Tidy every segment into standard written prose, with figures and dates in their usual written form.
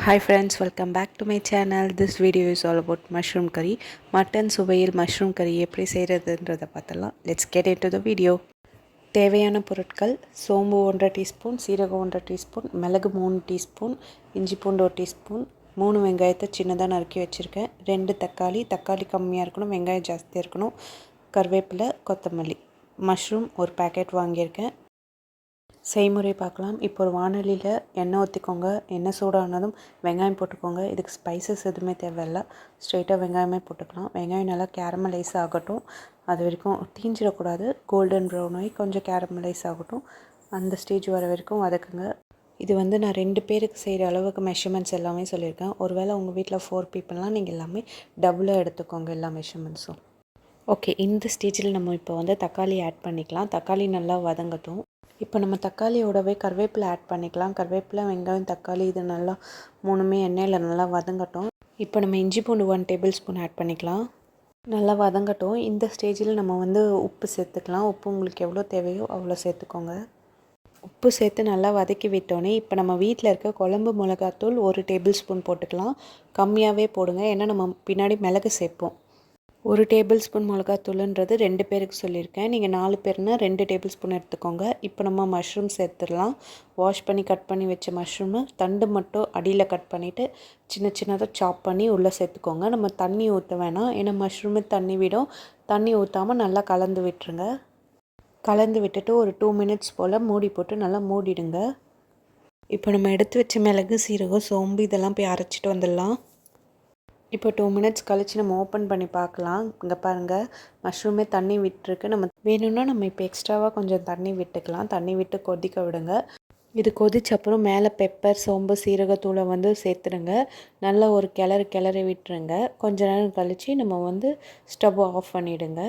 Hi friends, welcome back to my channel. This video is all about mushroom curry. Mutton சுவையில் mushroom கறி எப்படி செய்கிறதுன்றதை பார்த்தலாம். Let's get into the video. தேவையான பொருட்கள்: சோம்பு 1.5 டீஸ்பூன், சீரகம் 1.5 டீஸ்பூன், மிளகு 3 டீஸ்பூன், இஞ்சி பூண்டு 1 டீஸ்பூன், 3 வெங்காயத்தை சின்னதாக நறுக்கி வச்சுருக்கேன், 2 தக்காளி கம்மியாக இருக்கணும், வெங்காயம் ஜாஸ்தியாக இருக்கணும், கருவேப்பிலை, கொத்தமல்லி, மஷ்ரூம் ஒரு பேக்கெட் வாங்கியிருக்கேன். செய்முறை பார்க்கலாம். இப்போ ஒரு வானொலியில் எண்ணெய் ஊற்றிக்கோங்க. எண்ணெய் சூடானதும் வெங்காயம் போட்டுக்கோங்க. இதுக்கு ஸ்பைசஸ் எதுவுமே தேவையில்லை, ஸ்ட்ரெயிட்டாக வெங்காயமே போட்டுக்கலாம். வெங்காயம் நல்லா கேரமலைஸ் ஆகட்டும், அது வரைக்கும் தீஞ்சிடக்கூடாது. கோல்டன் ப்ரௌன் ஆகி கொஞ்சம் கேரமலைஸ் ஆகட்டும், அந்த ஸ்டேஜ் வர வரைக்கும் வதக்குங்க. இது நான் 2 பேருக்கு செய்கிற அளவுக்கு மெஷர்மெண்ட்ஸ் எல்லாமே சொல்லியிருக்கேன். ஒருவேளை உங்கள் வீட்டில் 4 பீப்புளெலாம் நீங்கள் எல்லாமே டபுளாக எடுத்துக்கோங்க எல்லா மெஷர்மெண்ட்ஸும். ஓகே, இந்த ஸ்டேஜில் நம்ம இப்போ தக்காளி ஆட் பண்ணிக்கலாம். தக்காளி நல்லா வதங்கட்டும். இப்போ நம்ம தக்காளியோடவே கருவேப்பிலை ஆட் பண்ணிக்கலாம். கருவேப்பிலை, வெங்காயம், தக்காளி இது நல்லா மூணுமே எண்ணெயில் நல்லா வதங்கட்டும். இப்போ நம்ம இஞ்சி பூண்டு 1 டேபிள் ஸ்பூன் ஆட் பண்ணிக்கலாம். நல்லா வதங்கட்டும். இந்த ஸ்டேஜில் நம்ம உப்பு சேர்த்துக்கலாம். உப்பு உங்களுக்கு எவ்வளோ தேவையோ அவ்வளோ சேர்த்துக்கோங்க. உப்பு சேர்த்து நல்லா வதக்கி விட்டோன்னே இப்போ நம்ம வீட்டில் இருக்க குழம்பு மிளகாத்தூள் 1 டேபிள் ஸ்பூன் போட்டுக்கலாம். கம்மியாகவே போடுங்க, ஏன்னா நம்ம பின்னாடி மிளகு சேர்ப்போம். 1 டேபிள் ஸ்பூன் மிளகாத்தூளுன்றது 2 பேருக்கு சொல்லியிருக்கேன். நீங்கள் 4 பேர்னா 2 டேபிள் ஸ்பூன் எடுத்துக்கோங்க. இப்போ நம்ம மஷ்ரூம் சேர்த்துடலாம். வாஷ் பண்ணி கட் பண்ணி வச்ச மஷ்ரூமு தண்டு மட்டும் அடியில் கட் பண்ணிவிட்டு சின்ன சின்னதாக சாப் பண்ணி உள்ளே சேர்த்துக்கோங்க. நம்ம தண்ணி ஊற்ற வேணாம், ஏன்னா மஷ்ரூமு தண்ணி விடும். தண்ணி ஊற்றாமல் நல்லா கலந்து விட்டுருங்க. கலந்து விட்டுட்டு ஒரு 2 மினிட்ஸ் போல் மூடி போட்டு நல்லா மூடிடுங்க. இப்போ நம்ம எடுத்து வச்ச மிளகு, சீரகம், சோம்பு இதெல்லாம் போய் அரைச்சிட்டு வந்துடலாம். இப்போ 2 மினிட்ஸ் கழித்து நம்ம ஓப்பன் பண்ணி பார்க்கலாம். இங்கே பாருங்கள், மஷ்ரூமே தண்ணி விட்டுருக்கு. நம்ம வேணும்னா நம்ம இப்போ எக்ஸ்ட்ராவாக கொஞ்சம் தண்ணி விட்டுக்கலாம். தண்ணி விட்டு கொதிக்க விடுங்க. இது கொதிச்ச அப்புறம் மேலே பெப்பர், சோம்பு, சீரகத்தூளை சேர்த்துடுங்க. நல்லா ஒரு கிளறி விட்டுருங்க. கொஞ்ச நேரம் கழித்து நம்ம ஸ்டவ் ஆஃப் பண்ணிவிடுங்க.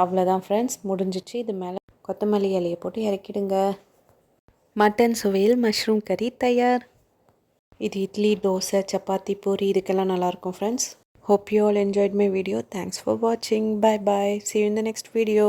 அவ்வளோதான் ஃப்ரெண்ட்ஸ், முடிஞ்சிச்சு. இது மேலே கொத்தமல்லி இலையை போட்டு இறக்கிடுங்க. மட்டன் சுவையில் மஷ்ரூம் கறி தயார். இது இட்லி, தோசை, சப்பாத்தி, பூரி இதுக்கெல்லாம் நல்லாயிருக்கும் friends. Hope you all enjoyed my video. Thanks for watching. Bye bye. See you in the next video.